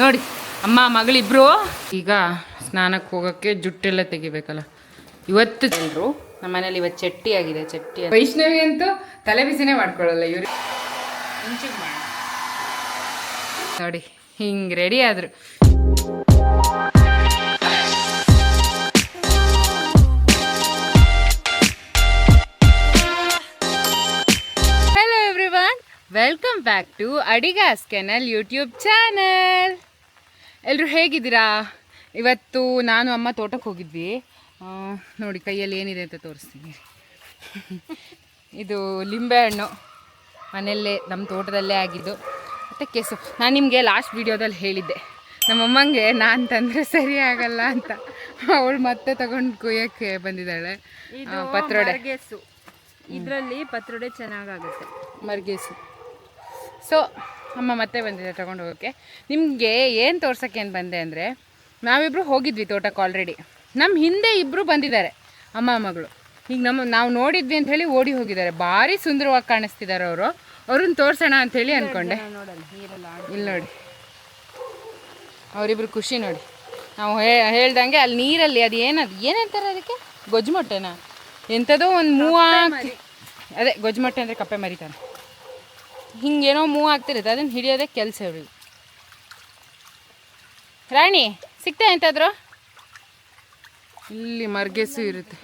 ನೋಡಿ ಅಮ್ಮ ಮಗಳಿಬ್ರು ಈಗ ಸ್ನಾನಕ್ಕೆ ಹೋಗೋಕ್ಕೆ ಜುಟ್ಟೆಲ್ಲ ತೆಗಿಬೇಕಲ್ಲ. ಇವತ್ತು ಎಲ್ಲರೂ ನಮ್ಮ ಮನೇಲಿ ಇವತ್ತು ಚಟ್ಟಿ ಆಗಿದೆ. ಚಟ್ಟಿ ವೈಷ್ಣವಿ ಅಂತೂ ತಲೆ ಬಿಸಿನೇ ಮಾಡ್ಕೊಳ್ಳಲ್ಲ. ಇವ್ರು ನೋಡಿ ಹಿಂಗೆ ರೆಡಿ ಆದರು. Hello everyone, welcome back to Adigas ಕೆನಲ್ ಯೂಟ್ಯೂಬ್ ಚಾನಲ್. ಎಲ್ಲರೂ ಹೇಗಿದ್ದೀರಾ? ಇವತ್ತು ನಾನು ಅಮ್ಮ ತೋಟಕ್ಕೆ ಹೋಗಿದ್ವಿ. ನೋಡಿ ಕೈಯಲ್ಲಿ ಏನಿದೆ ಅಂತ ತೋರಿಸ್ತೀನಿ. ಇದು ಲಿಂಬೆಹಣ್ಣು ಮನೆಯಲ್ಲೇ ನಮ್ಮ ತೋಟದಲ್ಲೇ ಆಗಿದ್ದು. ಮತ್ತು ಕೆಸು. ನಾನು ನಿಮಗೆ ಲಾಸ್ಟ್ ವಿಡಿಯೋದಲ್ಲಿ ಹೇಳಿದ್ದೆ ನಮ್ಮಮ್ಮಂಗೆ ನಾನು ತಂದರೆ ಸರಿ ಆಗಲ್ಲ ಅಂತ. ಅವಳು ಮತ್ತೆ ತಗೊಂಡು ಕುಯ್ಯೋಕ್ಕೆ ಬಂದಿದ್ದಾಳೆ. ಪತ್ರೊಡೆ ಇದರಲ್ಲಿ ಪತ್ರೊಡೆ ಚೆನ್ನಾಗಾಗುತ್ತೆ. ಮರ್ಗೇಸು. ಸೊ ಅಮ್ಮ ಮತ್ತೆ ಬಂದಿದೆ ತಗೊಂಡು ಹೋಗೋಕ್ಕೆ. ನಿಮಗೆ ಏನು ತೋರ್ಸೋಕ್ಕೆ ಏನು ಬಂದೆ ಅಂದರೆ, ನಾವಿಬ್ಬರು ಹೋಗಿದ್ವಿ ತೋಟಕ್ಕೆ ಆಲ್ರೆಡಿ. ನಮ್ಮ ಹಿಂದೆ ಇಬ್ಬರು ಬಂದಿದ್ದಾರೆ ಅಮ್ಮ ಮಗಳು. ಈಗ ನಾವು ನೋಡಿದ್ವಿ ಅಂತ ಹೇಳಿ ಓಡಿ ಹೋಗಿದ್ದಾರೆ. ಭಾರಿ ಸುಂದರವಾಗಿ ಕಾಣಿಸ್ತಿದ್ದಾರೆ ಅವರು. ಅವ್ರನ್ನ ತೋರಿಸೋಣ ಅಂಥೇಳಿ ಅಂದ್ಕೊಂಡೆ. ಇಲ್ಲಿ ನೋಡಿ ಅವರಿಬ್ರು ಖುಷಿ ನೋಡಿ. ನಾವು ಹೇಳ್ದಂಗೆ ಅಲ್ಲಿ ನೀರಲ್ಲಿ ಅದು ಏನಂತಾರೆ ಅದಕ್ಕೆ, ಗೊಜ್ಜುಮೊಟ್ಟೆನಾ ಎಂಥದೋ ಒಂದು ಮೂವ್ ಹಾಕಿ, ಅದೇ ಗೊಜ್ಜುಮೊಟ್ಟೆ ಅಂದರೆ ಕಪ್ಪೆ ಮರಿತಾನೆ. ಹಿಂಗೇನೋ ಮೂವ್ ಆಗ್ತಿರುತ್ತೆ, ಅದನ್ನು ಹಿಡಿಯೋದೇ ಕೆಲಸ ಇವ್ರಿಗೆ. ರಾಣಿ ಸಿಗ್ತಾ ಎಂತಾದ್ರು? ಇಲ್ಲಿ ಮರ್ಗೆಸು ಇರುತ್ತೆ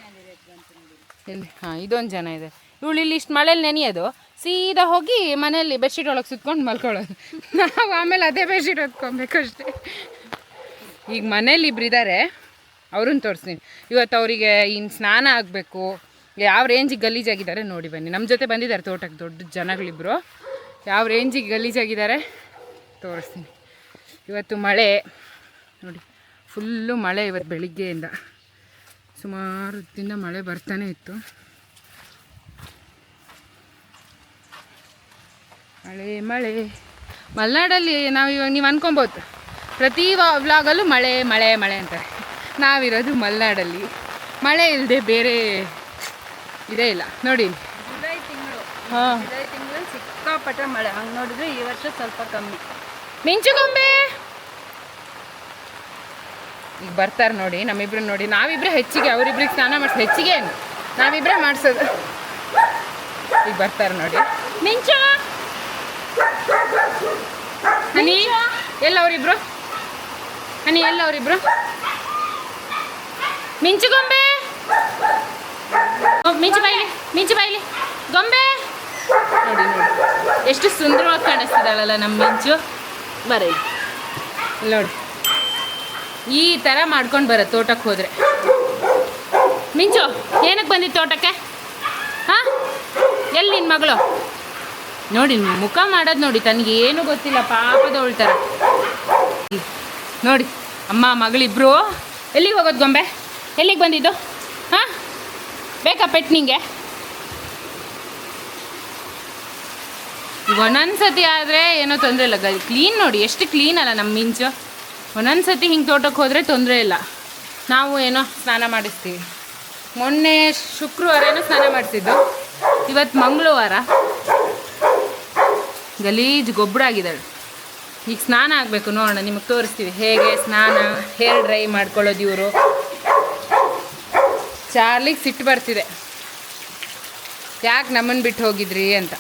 ಇಲ್ಲಿ. ಹಾಂ, ಇದೊಂದು ಜನ ಇದೆ. ಇವಳು ಇಲ್ಲಿ ಇಷ್ಟು ಮಳೇಲಿ ನೆನೆಯೋದು, ಸೀದಾ ಹೋಗಿ ಮನೆಯಲ್ಲಿ ಬೆಡ್ಶೀಟ್ ಒಳಗೆ ಸುತ್ಕೊಂಡು ಮಲ್ಕೊಳ್ಳೋದು. ನಾವು ಆಮೇಲೆ ಅದೇ ಬೆಡ್ಶೀಟ್ ಹೊತ್ಕೊಬೇಕಷ್ಟೆ. ಈಗ ಮನೇಲಿ ಇಬ್ರು ಇದ್ದಾರೆ, ಅವ್ರನ್ನ ತೋರಿಸ್ತೀನಿ. ಇವತ್ತು ಅವರಿಗೆ ಇನ್ನು ಸ್ನಾನ ಆಗಬೇಕು. ಯಾವ ರೇಂಜಿಗೆ ಗಲೀಜಾಗಿದ್ದಾರೆ ನೋಡಿ ಬನ್ನಿ. ನಮ್ಮ ಜೊತೆ ಬಂದಿದ್ದಾರೆ ತೋಟಕ್ಕೆ ದೊಡ್ಡ ಜನಗಳಿಬ್ಬರು. ಯಾವ ರೇಂಜಿಗೆ ಗಲೀಜಾಗಿದ್ದಾರೆ ತೋರಿಸ್ತೀನಿ. ಇವತ್ತು ಮಳೆ ನೋಡಿ, ಫುಲ್ಲು ಮಳೆ ಇವತ್ತು ಬೆಳಿಗ್ಗೆಯಿಂದ. ಸುಮಾರು ಹೊತ್ತಿಂದ ಮಳೆ ಬರ್ತಾನೆ ಇತ್ತು. ಮಳೆ ಮಳೆ ಮಲೆನಾಡಲ್ಲಿ ನೀವು ಅನ್ಕೊಬೋದು ಪ್ರತಿ ವ್ಲಾಗಲ್ಲೂ ಮಳೆ ಮಳೆ ಮಳೆ ಅಂತಾರೆ. ನಾವಿರೋದು ಮಲೆನಾಡಲ್ಲಿ, ಮಳೆ ಇಲ್ಲದೆ ಬೇರೆ ಇದೇ ಇಲ್ಲ ನೋಡಿ. ಜುಲೈ ತಿಂಗಳು, ಹಾಂ, ಜುಲೈ ತಿಂಗಳು ಸಿಕ್ಕಾಪಟ್ಟೆ ಮಳೆ. ಹಂಗೆ ನೋಡಿದ್ರೆ ಈ ವರ್ಷ ಸ್ವಲ್ಪ ಕಮ್ಮಿ. ಮಿಂಚುಗೊಂಬೆ ಈಗ ಬರ್ತಾರೆ ನೋಡಿ ನಮ್ಮಿಬ್ರು. ನೋಡಿ ನಾವಿಬ್ಬರೇ ಹೆಚ್ಚಿಗೆ, ಅವರಿಬ್ರಿಗೆ ಸ್ನಾನ ಮಾಡಿಸೋದು ಹೆಚ್ಚಿಗೆ ಏನು, ನಾವಿಬ್ಬರೇ ಮಾಡಿಸೋದು. ಈಗ ಬರ್ತಾರೆ ನೋಡಿ. ಮಿಂಚು ಹನಿ ಎಲ್ಲ ಅವರಿಬ್ರು, ಹನಿ ಎಲ್ಲ ಅವರಿಬ್ರು. ಮಿಂಚುಗೊಂಬೆ, ಮಿಂಚು ಬಾಯಿಲಿ, ಮಿಂಚು ಬಾಯಿಲಿ, ಗೊಂಬೆ ನೋಡಿ ನೋಡಿ ಎಷ್ಟು ಸುಂದರವಾಗಿ ಕಾಣಿಸ್ತಿದ್ದಾಳಲ್ಲ ನಮ್ಮ ಮಿಂಚು. ಬರ ನೋಡಿ, ಈ ಥರ ಮಾಡ್ಕೊಂಡು ಬರೋದು ತೋಟಕ್ಕೆ ಹೋದರೆ. ಮಿಂಚು ಏನಕ್ಕೆ ಬಂದಿತ್ತು ತೋಟಕ್ಕೆ? ಹಾಂ, ಎಲ್ಲಿ ನಿನ್ನ ಮಗಳು? ನೋಡಿ ಮುಖ ಮಾಡೋದು ನೋಡಿ, ತನಗೆ ಏನೂ ಗೊತ್ತಿಲ್ಲ, ಪಾಪದವಳ ಥರ. ನೋಡಿ ಅಮ್ಮ ಮಗಳಿಬ್ರು. ಎಲ್ಲಿಗೆ ಹೋಗೋದು ಗೊಂಬೆ? ಎಲ್ಲಿಗೆ ಬಂದಿದ್ದು? ಹಾಂ, ಬೇಕಾ ಪೆಟ್ ನಿಂಗೆ? ಒಂದೊಂದು ಸತಿ ಆದರೆ ಏನೋ ತೊಂದರೆ ಇಲ್ಲ. ಕ್ಲೀನ್ ನೋಡಿ ಎಷ್ಟು ಕ್ಲೀನ್ ಅಲ್ಲ ನಮ್ಮ ಮಿಂಚು. ಒಂದೊಂದು ಸತಿ ಹಿಂಗೆ ತೋಟಕ್ಕೆ ಹೋದರೆ ತೊಂದರೆ ಇಲ್ಲ. ನಾವು ಏನೋ ಸ್ನಾನ ಮಾಡಿಸ್ತೀವಿ. ಮೊನ್ನೆ ಶುಕ್ರವಾರ ಸ್ನಾನ ಮಾಡಿಸಿದ್ದು, ಇವತ್ತು ಮಂಗಳವಾರ. ಗಲೀಜು ಗೊಬ್ಬರ ಆಗಿದ್ದಾಳೆ. ಈಗ ಸ್ನಾನ ಆಗಬೇಕು, ನೋಡೋಣ ನಿಮಗೆ ತೋರಿಸ್ತೀವಿ ಹೇಗೆ ಸ್ನಾನ, ಹೇರ್ ಡ್ರೈ ಮಾಡ್ಕೊಳ್ಳೋದು. ಇವರು ಚಾರ್ಲಿಗೆ ಸಿಟ್ಟು ಬರ್ತಿದೆ, ಯಾಕೆ ನಮ್ಮನ್ನು ಬಿಟ್ಟು ಹೋಗಿದ್ರಿ ಅಂತ.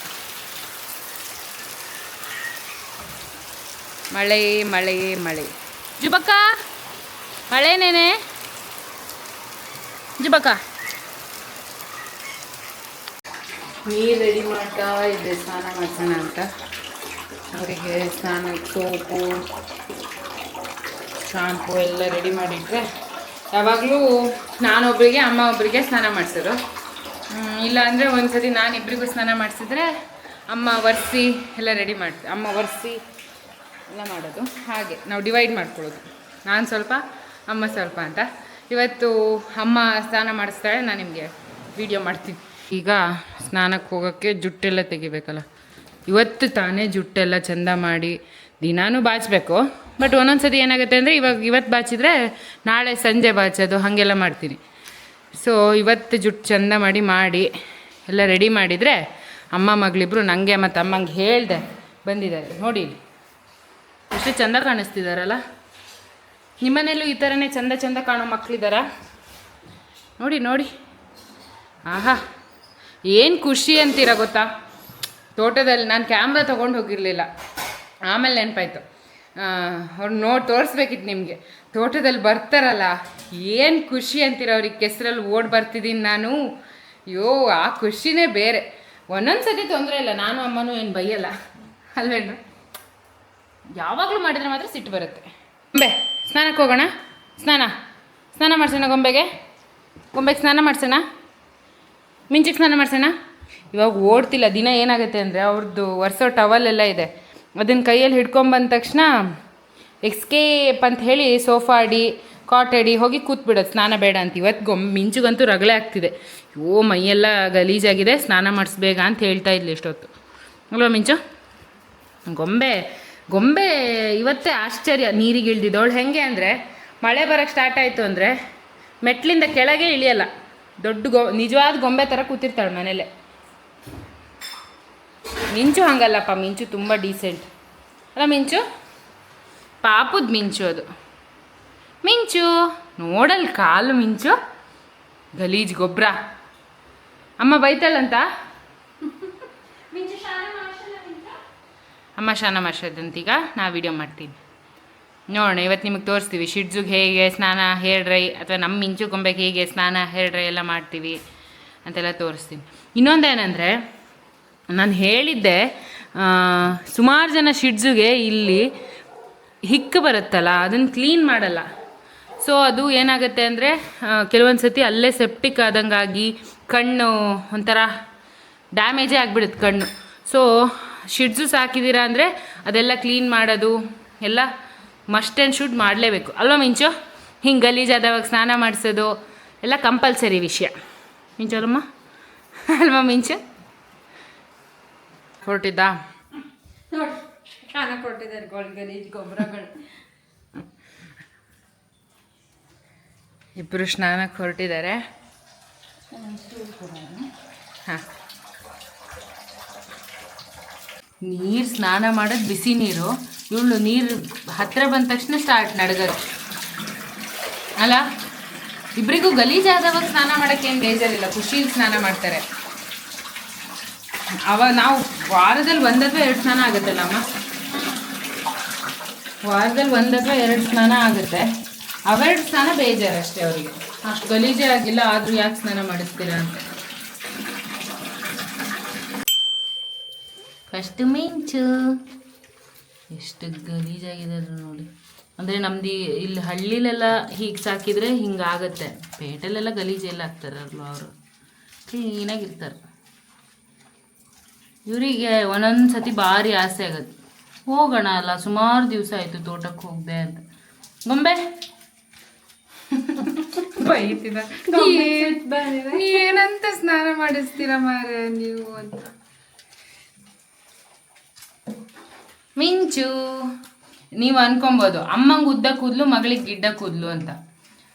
ಮಳೆ ಮಳೆ ಮಳೆ. ಜುಬಕ್ಕ ಮಳೆನೇನೆ, ಜುಬಕ್ಕ ನೀರು ರೆಡಿ ಮಾಡ್ತಾ ಇದ್ದೆ ಸ್ನಾನ ಮಾಡ್ಸೋಣ ಅಂತ. ಅವರಿಗೆ ಸ್ನಾನ, ಸೋಪು, ಶಾಂಪು ಎಲ್ಲ ರೆಡಿ ಮಾಡಿಟ್ರೆ ಯಾವಾಗಲೂ ನಾನೊಬ್ಬರಿಗೆ ಅಮ್ಮ ಒಬ್ಬರಿಗೆ ಸ್ನಾನ ಮಾಡಿಸೋದು. ಇಲ್ಲಾಂದರೆ ಒಂದು ಸತಿ ನಾನಿಬ್ಬರಿಗೂ ಸ್ನಾನ ಮಾಡಿಸಿದ್ರೆ ಅಮ್ಮ ಒರೆಸಿ ಎಲ್ಲ ರೆಡಿ ಮಾಡ್ತೀವಿ. ಅಮ್ಮ ಒರೆಸಿ ಎಲ್ಲ ಮಾಡೋದು. ಹಾಗೆ ನಾವು ಡಿವೈಡ್ ಮಾಡ್ಕೊಳ್ಳೋದು, ನಾನು ಸ್ವಲ್ಪ ಅಮ್ಮ ಸ್ವಲ್ಪ ಅಂತ. ಇವತ್ತು ಅಮ್ಮ ಸ್ನಾನ ಮಾಡಿಸ್ತಾಳೆ, ನಾನು ನಿಮಗೆ ವಿಡಿಯೋ ಮಾಡ್ತೀನಿ. ಈಗ ಸ್ನಾನಕ್ಕೆ ಹೋಗೋಕ್ಕೆ ಜುಟ್ಟೆಲ್ಲ ತೆಗಿಬೇಕಲ್ಲ. ಇವತ್ತು ತಾನೇ ಜುಟ್ಟೆಲ್ಲ ಚೆಂದ ಮಾಡಿ ದಿನಾನೂ ಬಾಚಬೇಕು. ಬಟ್ ಒಂದೊಂದು ಸತಿ ಏನಾಗುತ್ತೆ ಅಂದರೆ ಇವತ್ತು ಬಾಚಿದ್ರೆ ನಾಳೆ ಸಂಜೆ ಬಾಚೋದು ಹಾಗೆಲ್ಲ ಮಾಡ್ತೀನಿ. ಸೊ ಇವತ್ತು ಜುಟ್ಟು ಚೆಂದ ಮಾಡಿ ಎಲ್ಲ ರೆಡಿ ಮಾಡಿದರೆ ಅಮ್ಮ ಮಗಳಿಬ್ರು ನನಗೆ ಮತ್ತು ಅಮ್ಮಂಗೆ ಹೇಳಿದೆ ಬಂದಿದ್ದಾರೆ ನೋಡಿ. ಎಷ್ಟು ಚಂದ ಕಾಣಿಸ್ತಿದಾರಲ್ಲ. ನಿಮ್ಮನೇಲೂ ಈ ಥರನೇ ಚಂದ ಚಂದ ಕಾಣೋ ಮಕ್ಕಳಿದ್ದಾರಾ? ನೋಡಿ ನೋಡಿ, ಆಹಾ ಏನು ಖುಷಿ ಅಂತೀರ ಗೊತ್ತಾ. ತೋಟದಲ್ಲಿ ನಾನು ಕ್ಯಾಮ್ರಾ ತೊಗೊಂಡು ಹೋಗಿರಲಿಲ್ಲ, ಆಮೇಲೆ ನೆನಪಾಯ್ತು. ಅವ್ರು ತೋರಿಸ್ಬೇಕಿತ್ತು ನಿಮಗೆ. ತೋಟದಲ್ಲಿ ಬರ್ತಾರಲ್ಲ ಏನು ಖುಷಿ ಅಂತೀರ. ಅವ್ರಿಗೆ ಕೆಸರಲ್ಲಿ ಓಡಿ ಬರ್ತಿದ್ದೀನಿ ನಾನು. ಅಯ್ಯೋ ಆ ಖುಷಿನೇ ಬೇರೆ. ಒಂದೊಂದು ಸತಿ ತೊಂದರೆ ಇಲ್ಲ, ನಾನು ಅಮ್ಮನೂ ಏನು ಬೈಯಲ್ಲ ಅಲ್ವೇನು. ಯಾವಾಗಲೂ ಮಾಡಿದರೆ ಮಾತ್ರ ಸಿಟ್ಟು ಬರುತ್ತೆ. ಗೊಂಬೆ ಸ್ನಾನಕ್ಕೆ ಹೋಗೋಣ. ಸ್ನಾನ ಮಾಡಿಸೋಣ. ಗೊಂಬೆಗೆ ಸ್ನಾನ ಮಾಡಿಸೋಣ. ಮಿಂಚಿಗೆ ಸ್ನಾನ ಮಾಡಿಸೋಣ. ಇವಾಗ ಓಡ್ತಿಲ್ಲ. ದಿನ ಏನಾಗುತ್ತೆ ಅಂದರೆ ಅವ್ರದ್ದು ಒರೆಸೋ ಟವಲೆಲ್ಲ ಇದೆ, ಅದನ್ನು ಕೈಯಲ್ಲಿ ಹಿಡ್ಕೊಂಬಂದ ತಕ್ಷಣ ಎಸ್ಕೇಪ್ ಅಂತ ಹೇಳಿ ಸೋಫಾ ಅಡಿ ಕಾಟ್ ಅಡಿ ಹೋಗಿ ಕೂತ್ಬಿಡೋದು. ಸ್ನಾನ ಬೇಡ ಅಂತ. ಇವತ್ತು ಮಿಂಚಿಗಂತೂ ರಗಳೆ ಆಗ್ತಿದೆ. ಓ ಮೈಯೆಲ್ಲ ಗಲೀಜಾಗಿದೆ, ಸ್ನಾನ ಮಾಡಿಸ್ಬೇಗ ಅಂತ ಹೇಳ್ತಾ ಇದ್ಲಿ ಇಷ್ಟೊತ್ತು ಅಲ್ವಾ ಮಿಂಚು. ಗೊಂಬೆ ಇವತ್ತೇ ಆಶ್ಚರ್ಯ ನೀರಿಗೆ ಇಳ್ದಿದ್ದವಳು. ಹೆಂಗೆ ಅಂದರೆ ಮಳೆ ಬರೋಕ್ಕೆ ಸ್ಟಾರ್ಟ್ ಆಯಿತು ಅಂದರೆ ಮೆಟ್ಲಿಂದ ಕೆಳಗೆ ಇಳಿಯಲ್ಲ. ದೊಡ್ಡ ನಿಜವಾದ ಗೊಂಬೆ ಥರ ಕೂತಿರ್ತಾಳೆ ಮನೇಲೆ. ಮಿಂಚು ಹಂಗಲ್ಲಪ್ಪ, ಮಿಂಚು ತುಂಬ ಡೀಸೆಂಟ್ ಅಲ್ಲ ಮಿಂಚು. ಪಾಪದ ಮಿಂಚು ಅದು. ಮಿಂಚು ನೋಡಲ್ ಕಾಲು ಮಿಂಚು ಗಲೀಜು ಗೊಬ್ಬರ. ಅಮ್ಮ ಬೈತಾಳಂತ. ಅಮ್ಮ ಸ್ನಾನ ಮಾಡಿಸೋದಂತೀಗ ನಾ ವಿಡಿಯೋ ಮಾಡ್ತೀನಿ ನೋಡೋಣ. ಇವತ್ತು ನಿಮಗೆ ತೋರಿಸ್ತೀವಿ ಶಿಡ್ಜುಗೆ ಹೇಗೆ ಸ್ನಾನ ಹೇರ್ ಡ್ರೈ, ಅಥವಾ ನಮ್ಮ ಮಿಂಚು ಗೊಂಬೆಗೆ ಹೇಗೆ ಸ್ನಾನ ಹೇರ್ ಡ್ರೈ ಎಲ್ಲ ಮಾಡ್ತೀವಿ ಅಂತೆಲ್ಲ ತೋರಿಸ್ತೀನಿ. ಇನ್ನೊಂದೇನೆಂದರೆ ನಾನು ಹೇಳಿದ್ದೆ, ಸುಮಾರು ಜನ ಶಿಡ್ಜುಗೆ ಇಲ್ಲಿ ಹಿಕ್ಕು ಬರುತ್ತಲ್ಲ ಅದನ್ನು ಕ್ಲೀನ್ ಮಾಡಲ್ಲ. ಸೊ ಅದು ಏನಾಗುತ್ತೆ ಅಂದರೆ ಕೆಲವೊಂದು ಸತಿ ಅಲ್ಲೇ ಸೆಪ್ಟಿಕ್ ಆದಂಗಾಗಿ ಕಣ್ಣು ಒಂಥರ ಡ್ಯಾಮೇಜೇ ಆಗಿಬಿಡುತ್ತೆ ಕಣ್ಣು. ಸೊ ಶಿಡ್ಜು ಸಾಕಿದ್ದೀರಾ ಅಂದರೆ ಅದೆಲ್ಲ ಕ್ಲೀನ್ ಮಾಡೋದು ಎಲ್ಲ ಮಸ್ಟ್ ಆ್ಯಂಡ್ ಶುಡ್ ಮಾಡಲೇಬೇಕು ಅಲ್ವಾ ಮಿಂಚು. ಹಿಂಗೆ ಗಲೀಜಾದವಾಗ ಸ್ನಾನ ಮಾಡಿಸೋದು ಎಲ್ಲ ಕಂಪಲ್ಸರಿ ವಿಷಯ ಮಿಂಚಲ್ಲಮ್ಮ ಅಲ್ವಾ ಮಿಂಚು. ಹೊರಟಿದ್ದಾ ನೋಡಿ ಸ್ನಾನ ಕೊಟ್ಟಿದ್ದಾರೆ ಗಲೀಜು ಗೊಬ್ಬರಗಳು. ಇಬ್ಬರು ಸ್ನಾನಕ್ಕೆ ಹೊರಟಿದ್ದಾರೆ. ಹಾಂ, ನೀರು ಸ್ನಾನ ಮಾಡೋದು ಬಿಸಿ ನೀರು. ಇವಳು ನೀರು ಹತ್ತಿರ ಬಂದ ತಕ್ಷಣ ಸ್ಟಾರ್ಟ್ ನಡ್ಗೋದು ಅಲ್ಲ. ಇಬ್ಬರಿಗೂ ಗಲೀಜಾದವಾಗ ಸ್ನಾನ ಮಾಡೋಕ್ಕೆ ಏನು ಬೇಜಾರಿಲ್ಲ, ಖುಷಿಲಿ ಸ್ನಾನ ಮಾಡ್ತಾರೆ. ನಾವು ವಾರದಲ್ಲಿ 1 ಅಥವಾ 2 ಸ್ನಾನ ಆಗುತ್ತಲ್ಲ ಅಮ್ಮ. ವಾರದಲ್ಲಿ 1 ಅಥವಾ 2 ಸ್ನಾನ ಆಗುತ್ತೆ. ಅವೆರಡು ಸ್ನಾನ ಬೇಜಾರು ಅಷ್ಟೇ ಅವರಿಗೆ. ಅಷ್ಟು ಗಲೀಜೇ ಆಗಿಲ್ಲ, ಆದರೂ ಯಾಕೆ ಸ್ನಾನ ಮಾಡಿಸ್ತೀರಾ ಅಂತ. ಫಸ್ಟ್ ಮಿಂಚು ಎಷ್ಟು ಗಲೀಜಾಗಿದೆ ಅದು ನೋಡಿ. ಅಂದರೆ ನಮ್ದು ಇಲ್ಲಿ ಹಳ್ಳಿಲೆಲ್ಲ ಹೀಗೆ ಸಾಕಿದರೆ ಹಿಂಗಾಗತ್ತೆ. ಪೇಟೆಲೆಲ್ಲ ಗಲೀಜೆಲ್ಲ ಆಗ್ತಾರಲ್ವ, ಅವರು ಕ್ಲೀನಾಗಿರ್ತಾರೆ. ಇವರಿಗೆ ಒಂದೊಂದು ಸತಿ ಭಾರಿ ಆಸೆ ಆಗುತ್ತೆ, ಹೋಗೋಣ ಅಲ್ಲ, ಸುಮಾರು ದಿವಸ ಆಯಿತು ತೋಟಕ್ಕೆ ಹೋಗದೆ ಅಂತ. ಗೊಂಬೆ ಬೈತಿದ, ಏನಂತ ಸ್ನಾನ ಮಾಡಿಸ್ತೀರ ಮಾರೆ ನೀವು ಅಂತ. ಮಿಂಚು ನೀವು ಅನ್ಕೊಬೋದು ಅಮ್ಮಂಗೆ ಉದ್ದ ಕೂದಲು ಮಗಳಿಗೆ ಗಿಡ್ಡ ಕೂದಲು ಅಂತ.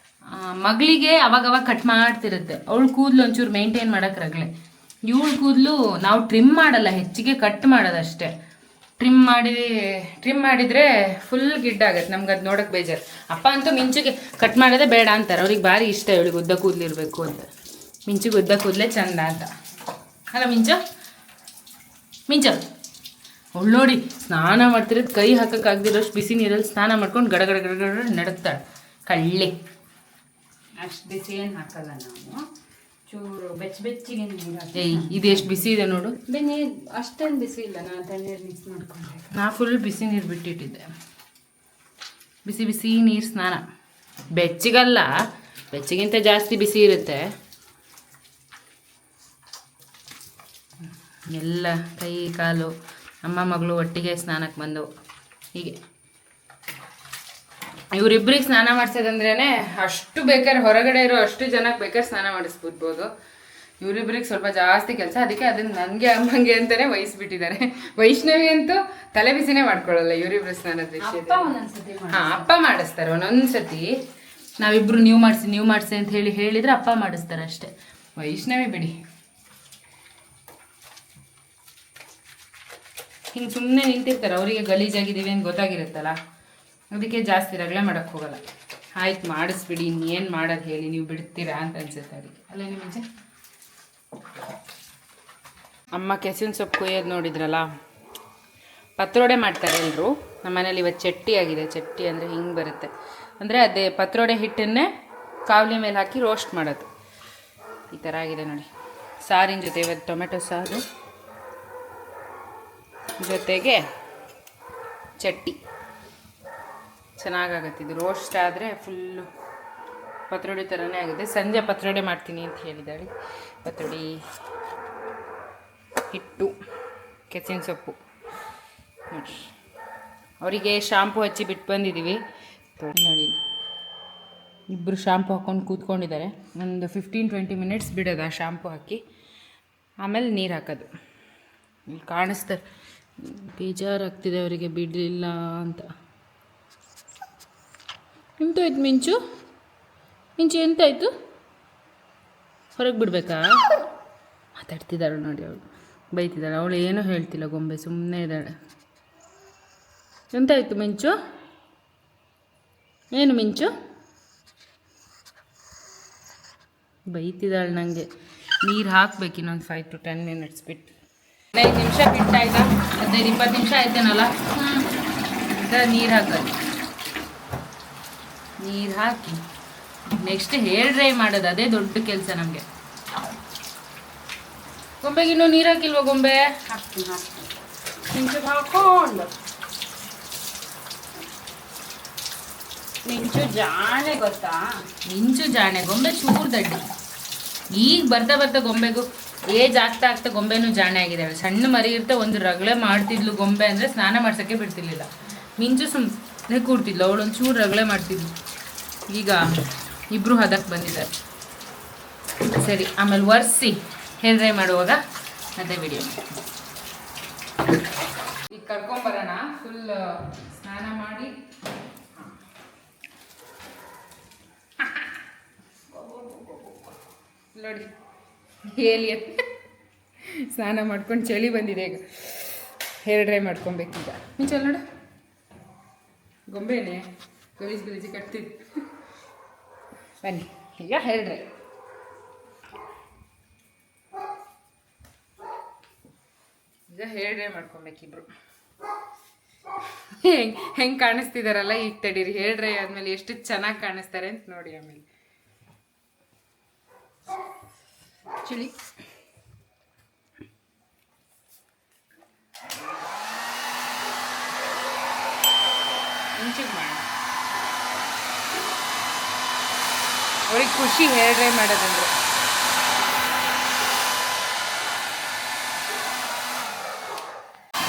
ಮಗಳಿಗೆ ಅವಾಗವಾಗ ಕಟ್ ಮಾಡ್ತಿರುತ್ತೆ. ಅವಳು ಕೂದಲು ಒಂಚೂರು ಮೇಂಟೈನ್ ಮಾಡೋಕ್ಕೆ ರಗಳೆ. ಇವಳು ಕೂದಲು ನಾವು ಟ್ರಿಮ್ ಮಾಡಲ್ಲ, ಹೆಚ್ಚಿಗೆ ಕಟ್ ಮಾಡೋದಷ್ಟೇ. ಟ್ರಿಮ್ ಮಾಡಿದರೆ ಫುಲ್ ಗಿಡ್ಡಾಗತ್ತೆ. ನಮ್ಗೆ ಅದು ನೋಡೋಕೆ ಬೇಜಾರು. ಅಪ್ಪ ಅಂತೂ ಮಿಂಚಿಗೆ ಕಟ್ ಮಾಡೋದೇ ಬೇಡ ಅಂತಾರೆ. ಅವ್ರಿಗೆ ಭಾರಿ ಇಷ್ಟ ಇವಳಿಗೆ ಉದ್ದ ಕೂದಲಿರಬೇಕು ಅಂತ. ಮಿಂಚಿಗೆ ಉದ್ದ ಕೂದಲೇ ಚಂದ ಅಂತ ಅಲ್ಲ ಮಿಂಚು. ಅವಳು ನೋಡಿ ಸ್ನಾನ ಮಾಡ್ತಿರೋದು ಕೈ ಹಾಕೋಕ್ಕಾಗ್ದಿರೋಷ್ಟು ಬಿಸಿ ನೀರಲ್ಲಿ ಸ್ನಾನ ಮಾಡ್ಕೊಂಡು ಗಡ ಗಡ ಗಡ ಗಡ ನಡಕ್ತಾಳೆ. ಕಳ್ಳಿ ಅಷ್ಟು ಬಿಸಿ ಏನು ಹಾಕಲ್ಲ ನಾವು, ಚೂರು ಬೆಚ್ಚಗೆ ನೀರು. ಇದು ಎಷ್ಟು ಬಿಸಿ ಇದೆ ನೋಡು. ನೀರು ಅಷ್ಟೇನು ಬಿಸಿ ಇಲ್ಲ, ನಾನು ತಣ್ಣೀರು ಮಿಕ್ಸ್ ಮಾಡ್ಕೊಂಡೆ. ನಾ ಫುಲ್ ಬಿಸಿ ನೀರು ಬಿಟ್ಟಿಟ್ಟಿದ್ದೆ. ಬಿಸಿ ಬಿಸಿ ನೀರು ಸ್ನಾನ. ಬೆಚ್ಚಗಲ್ಲ, ಬೆಚ್ಚಗಿಂತ ಜಾಸ್ತಿ ಬಿಸಿ ಇರುತ್ತೆ. ಎಲ್ಲ ಕೈ ಕಾಲು ಅಮ್ಮ ಮಗಳು ಒಟ್ಟಿಗೆ ಸ್ನಾನಕ್ಕೆ ಬಂದು ಹೀಗೆ ಇವರಿಬ್ಬರಿಗೆ ಸ್ನಾನ ಮಾಡಿಸೋದಂದ್ರೇ ಅಷ್ಟು ಬೇಕಾದ್ರೆ ಹೊರಗಡೆ ಇರೋ ಅಷ್ಟು ಜನಕ್ಕೆ ಬೇಕಾದ್ರೆ ಸ್ನಾನ ಮಾಡಿಸ್ಬಿಡ್ಬೋದು. ಇವರಿಬ್ಬರಿಗೆ ಸ್ವಲ್ಪ ಜಾಸ್ತಿ ಕೆಲಸ. ಅದಕ್ಕೆ ಅದನ್ನು ನನಗೆ ಅಮ್ಮಂಗೆ ಅಂತಲೇ ವಹಿಸ್ಬಿಟ್ಟಿದ್ದಾರೆ. ವೈಷ್ಣವಿ ಅಂತೂ ತಲೆ ಬಿಸಿನೇ ಮಾಡ್ಕೊಳ್ಳಲ್ಲ ಇವರಿಬ್ರು ಸ್ನಾನದ ವಿಷಯದಲ್ಲಿ. ಹಾಂ, ಅಪ್ಪ ಮಾಡಿಸ್ತಾರೆ ಒಂದೊಂದು ಸತಿ. ನಾವಿಬ್ಬರು ನೀವು ಮಾಡಿಸಿ ಅಂತ ಹೇಳಿದರೆ ಅಪ್ಪ ಮಾಡಿಸ್ತಾರೆ ಅಷ್ಟೇ. ವೈಷ್ಣವಿ ಬಿಡಿ ಹಿಂಗೆ ಸುಮ್ಮನೆ ನಿಂತಿರ್ತಾರೆ, ಅವರಿಗೆ ಗಲೀಜಾಗಿದ್ದೀವಿ ಅಂತ ಗೊತ್ತಾಗಿರುತ್ತಲ್ಲ, ಅದಕ್ಕೆ ಜಾಸ್ತಿ ರಗಳೆ ಮಾಡೋಕ್ಕೆ ಹೋಗಲ್ಲ. ಆಯ್ತು ಮಾಡಿಸ್ಬಿಡಿ, ಇನ್ನೇನು ಮಾಡೋದು ಹೇಳಿ, ನೀವು ಬಿಡ್ತೀರಾ ಅಂತ ಅನ್ಸುತ್ತೆ ಅದಕ್ಕೆ ಅಲ್ಲೇ ನಿಮಗೆ. ಅಮ್ಮ ಕೆಸಿನ ಸೊಪ್ಪು ಕೊಯ್ಯೋದು ನೋಡಿದ್ರಲ್ಲ, ಪತ್ರೊಡೆ ಮಾಡ್ತಾರೆ ಎಲ್ಲರೂ. ನಮ್ಮ ಮನೇಲಿ ಇವತ್ತು ಚಟ್ಟಿ ಆಗಿದೆ. ಚಟ್ಟಿ ಅಂದರೆ ಹಿಂಗೆ ಬರುತ್ತೆ, ಅಂದರೆ ಅದೇ ಪತ್ರೊಡೆ ಹಿಟ್ಟನ್ನೇ ಕಾವಲಿ ಮೇಲೆ ಹಾಕಿ ರೋಸ್ಟ್ ಮಾಡೋದು. ಈ ಥರ ಆಗಿದೆ ನೋಡಿ. ಸಾರಿನ ಜೊತೆ ಇವತ್ತು ಟೊಮೆಟೊ ಸಾರು ಜೊತೆಗೆ ಚಟ್ಟಿ ಚೆನ್ನಾಗಾಗತ್ತೆ. ಇದು ರೋಸ್ಟ್ ಆದರೆ ಫುಲ್ಲು ಪತ್ರೊಡೆ ಥರನೇ ಆಗುತ್ತೆ. ಸಂಜೆ ಪತ್ರೊಡೆ ಮಾಡ್ತೀನಿ ಅಂತ ಹೇಳಿದ್ದಾಳೆ. ಪತ್ರೊಡೆ ಹಿಟ್ಟು, ಕೆಸಿನ ಸೊಪ್ಪು ನೋಡಿ. ಅವರಿಗೆ ಶಾಂಪು ಹಚ್ಚಿ ಬಿಟ್ಟು ಬಂದಿದ್ದೀವಿ ನೋಡಿ. ಇಬ್ಬರು ಶಾಂಪು ಹಾಕ್ಕೊಂಡು ಕೂತ್ಕೊಂಡಿದ್ದಾರೆ. ಒಂದು 15-20 ಮಿನಿಟ್ಸ್ ಬಿಡೋದು ಆ ಶಾಂಪು ಹಾಕಿ, ಆಮೇಲೆ ನೀರು ಹಾಕೋದು. ಇಲ್ಲಿ ಕಾಣಿಸ್ತಾರೆ, ಬೇಜಾರಾಗ್ತಿದೆ ಅವರಿಗೆ ಬಿಡಲಿಲ್ಲ ಅಂತ. ಎಂತಾಯ್ತು ಮಿಂಚು? ಮಿಂಚು ಎಂತಾಯಿತು? ಹೊರಗೆ ಬಿಡಬೇಕಾ? ಮಾತಾಡ್ತಿದ್ದಾಳೆ ನೋಡಿ ಅವಳು, ಬೈತಿದ್ದಾಳೆ. ಅವಳು ಏನೂ ಹೇಳ್ತಿಲ್ಲ, ಗೊಂಬೆ ಸುಮ್ಮನೆ ಇದ್ದಾಳೆ. ಎಂತಾಯಿತು ಮಿಂಚು? ಏನು ಮಿಂಚು? ಬೈತಿದ್ದಾಳೆ ನನಗೆ. ನೀರು ಹಾಕ್ಬೇಕು ಇನ್ನೊಂದು 5-10 ಮಿನಿಟ್ಸ್ ಬಿಟ್ಟು. 15 ನಿಮಿಷ ಬಿಟ್ಟಾಯ್ತಾ? 15-20 ನಿಮಿಷ ಆಯ್ತೇನಲ್ಲ. ನೀರು ಹಾಕೋದು. ನೀರು ಹಾಕಿ ನೆಕ್ಸ್ಟ್ ಹೇರ್ ಡ್ರೈ ಮಾಡೋದು, ಅದೇ ದೊಡ್ಡ ಕೆಲಸ ನಮಗೆ. ಗೊಂಬೆಗೆ ಇನ್ನೂ ನೀರು ಹಾಕಿಲ್ವ ಗೊಂಬೆ? ಮಿಂಚು ಹಾಕೊಂಡು ಮಿಂಚು ಜಾಣೆ ಗೊತ್ತಾ? ಮಿಂಚು ಜಾಣೆ, ಗೊಂಬೆ ಚೂರು ದಡ್ಡಿ. ಈಗ ಬರ್ತಾ ಬರ್ತಾ ಗೊಂಬೆಗೂ ಏಜ್ ಆಗ್ತಾ ಗೊಂಬೆನೂ ಜಾಣೆ ಆಗಿದ್ದಾಳೆ. ಸಣ್ಣ ಮರಿ ಇರ್ತಾ ಒಂದು ರಗಳೆ ಮಾಡ್ತಿದ್ಲು ಗೊಂಬೆ ಅಂದರೆ, ಸ್ನಾನ ಮಾಡ್ಸೋಕ್ಕೆ ಬಿಡ್ತಿರ್ಲಿಲ್ಲ. ಮಿಂಚು ಸುಮ್ಮನೆ ಕೂಡ್ತಿದ್ಲು, ಅವಳೊಂದು ಚೂರು ರಗಳೆ ಮಾಡ್ತಿದ್ಲು. ಈಗ ಇಬ್ಬರು ಹದಕ್ಕೆ ಬಂದಿದ್ದಾರೆ. ಸರಿ, ಆಮೇಲೆ ಒರೆಸಿ ಹೇರ್ ಡ್ರೈ ಮಾಡುವಾಗ ಮತ್ತೆ ವಿಡಿಯೋ ಈಗ ಕರ್ಕೊಂಬರೋಣ. ಫುಲ್ ಸ್ನಾನ ಮಾಡಿ ನೋಡಿ ಏಲಿಯನ್ ಸ್ನಾನ ಮಾಡ್ಕೊಂಡು ಚಳಿ ಬಂದಿದೆ. ಈಗ ಹೇರ್ ಡ್ರೈ ಮಾಡ್ಕೊಬೇಕೀಗ. ಮುಂಚೆ ನೋಡು ಗೊಂಬೆನೇ ಗಲೀಜು ಕಟ್ತಿದ್ದು. ಬನ್ನಿ ಈಗ ಹೇರ್ ಡ್ರೈ. ಈಗ ಹೇರ್ ಡ್ರೈ ಮಾಡ್ಕೊಬೇಕಿಬ್ರು. ಹೆಂಗೆ ಕಾಣಿಸ್ತಿದಾರಲ್ಲ ಈಗ. ತಡೀರಿ, ಹೇರ್ ಡ್ರೈ ಆದಮೇಲೆ ಎಷ್ಟು ಚೆನ್ನಾಗಿ ಕಾಣಿಸ್ತಾರೆ ಅಂತ ನೋಡಿ. ಆಮೇಲೆ ಚಳಿ ಇಂಚಿಗೆ ಮಾಡೋಣ. ಅವ್ರಿಗೆ ಖುಷಿ ಹೇರ್ ಡ್ರೈ ಮಾಡೋದಂದ್ರೆ.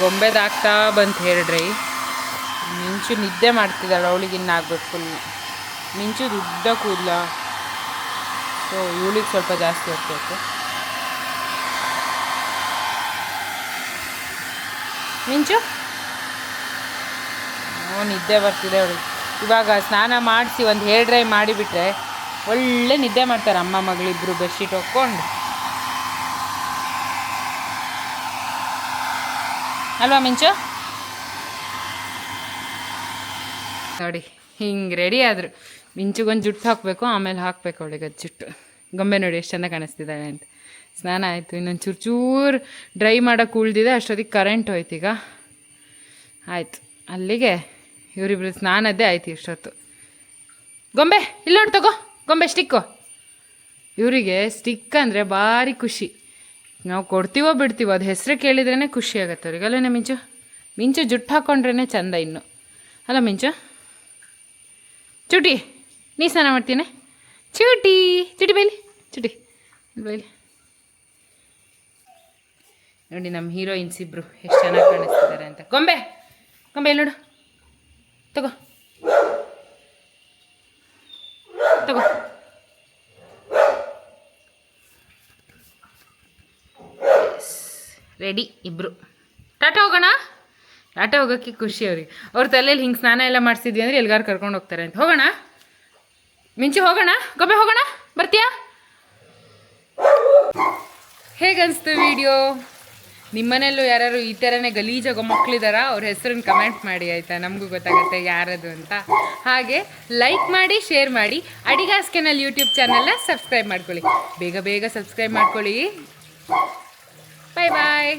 ಗೊಂಬೆದಾಗ್ತಾ ಬಂತು ಹೇರ್ ಡ್ರೈ. ಮಿಂಚು ನಿದ್ದೆ ಮಾಡ್ತಿದ್ದಾಳೆ, ಅವಳಿಗೆ ಇನ್ನಾಗಬೇಕು ಫುಲ್. ಮಿಂಚು ಉದ್ದ ಕೂದಲ, ಸೊ ಇವಳಿಗೆ ಸ್ವಲ್ಪ ಜಾಸ್ತಿ ಹೋಗ್ಬೇಕು. ಮಿಂಚು ನಿದ್ದೆ ಬರ್ತಿದೆ ಅವಳಿಗೆ. ಇವಾಗ ಸ್ನಾನ ಮಾಡಿಸಿ ಒಂದು ಹೇರ್ ಡ್ರೈ ಮಾಡಿಬಿಟ್ರೆ ಒಳ್ಳೆ ನಿದ್ದೆ ಮಾಡ್ತಾರೆ ಅಮ್ಮ ಮಗಳಿಬ್ಬರು ಬೆಡ್ಶೀಟ್ ಹೊಕ್ಕೊಂಡು. ಅಲ್ವಾ ಮಿಂಚು? ನೋಡಿ ಹಿಂಗೆ ರೆಡಿ ಆದರು. ಮಿಂಚುಗೊಂದು ಜುಟ್ಟು ಹಾಕಬೇಕು, ಆಮೇಲೆ ಹಾಕಬೇಕು ಅವಳಿಗೆ ಅದು ಜುಟ್ಟು. ಗೊಂಬೆ ನೋಡಿ ಎಷ್ಟು ಚೆಂದ ಕಾಣಿಸ್ತಿದ್ದಾಳೆ ಅಂತ. ಸ್ನಾನ ಆಯಿತು, ಇನ್ನೊಂದು ಚೂರು ಡ್ರೈ ಮಾಡೋಕ್ಕೆ ಉಳ್ದಿದೆ. ಅಷ್ಟೊತ್ತಿಗೆ ಕರೆಂಟ್ ಹೋಯ್ತು. ಈಗ ಆಯಿತು, ಅಲ್ಲಿಗೆ ಇವರಿಬ್ರು ಸ್ನಾನದ್ದೇ ಆಯ್ತು ಇಷ್ಟೊತ್ತು. ಗೊಂಬೆ ಇಲ್ಲಿ ನೋಡಿ ತಗೋ, ಗೊಂಬೆ ಸ್ಟಿಕ್ಕು. ಇವರಿಗೆ ಸ್ಟಿಕ್ ಅಂದರೆ ಭಾರಿ ಖುಷಿ. ನಾವು ಕೊಡ್ತೀವೋ ಬಿಡ್ತೀವೋ, ಅದು ಹೆಸರು ಕೇಳಿದ್ರೇ ಖುಷಿ ಆಗುತ್ತೆ ಅವ್ರಿಗೆ. ಅಲ್ಲೇನೆ ಮಿಂಚು? ಮಿಂಚು ಜುಟ್ಟು ಹಾಕ್ಕೊಂಡ್ರೇ ಚಂದ ಇನ್ನು, ಅಲ್ಲ ಮಿಂಚು? ಚುಟಿ ನೀ ಸ್ನಾನ ಮಾಡ್ತೀನಿ. ಚುಟಿ ಚುಟಿ ಬೈಲಿ, ಚುಟಿ ಬೈಲಿ. ನೋಡಿ ನಮ್ಮ ಹೀರೋಯಿನ್ಸ್ ಇಬ್ಬರು ಎಷ್ಟು ಚೆನ್ನಾಗಿ ಕಾಣಿಸ್ತಿದ್ದಾರೆ ಅಂತ. ಗೊಂಬೆ ಗೊಂಬೆ ಇಲ್ಲಿ ನೋಡು, ತಗೋ ತಗೋ. ರೆಡಿ ಇಬ್ಬರು. ಟಾಟಾ ಹೋಗೋಣ. ಟಾಟಾ ಹೋಗೋಕ್ಕೆ ಖುಷಿ ಅವ್ರಿಗೆ. ಅವ್ರ ತಲೆಯಲ್ಲಿ ಹಿಂಗೆ ಸ್ನಾನ ಎಲ್ಲ ಮಾಡಿಸಿದ್ವಿ ಅಂದರೆ ಎಲ್ಗಾರು ಕರ್ಕೊಂಡು ಹೋಗ್ತಾರೆ ಅಂತ. ಹೋಗೋಣ ಮಿಂಚು, ಹೋಗೋಣ. ಗೊಂಬೆ ಹೋಗೋಣ, ಬರ್ತೀಯಾ? ಹೇಗನ್ನಿಸ್ತು ವಿಡಿಯೋ? ನಿಮ್ಮನೆಯಲ್ಲೂ ಯಾರು ಈ ಥರನೇ ಗಲೀಜಾಗೋ ಮಕ್ಕಳಿದಾರ ಅವ್ರ ಹೆಸರನ್ನ ಕಮೆಂಟ್ ಮಾಡಿ ಆಯಿತಾ, ನಮಗೂ ಗೊತ್ತಾಗುತ್ತೆ ಯಾರದು ಅಂತ. ಹಾಗೆ ಲೈಕ್ ಮಾಡಿ, ಶೇರ್ ಮಾಡಿ, ಅಡಿಗಾಸ್ ಕೆನಲ್ ಯೂಟ್ಯೂಬ್ ಚಾನಲ್ನ ಸಬ್ಸ್ಕ್ರೈಬ್ ಮಾಡ್ಕೊಳ್ಳಿ. ಬೇಗ ಬೇಗ ಸಬ್ಸ್ಕ್ರೈಬ್ ಮಾಡ್ಕೊಳ್ಳಿ. ಬಾಯ್ ಬಾಯ್.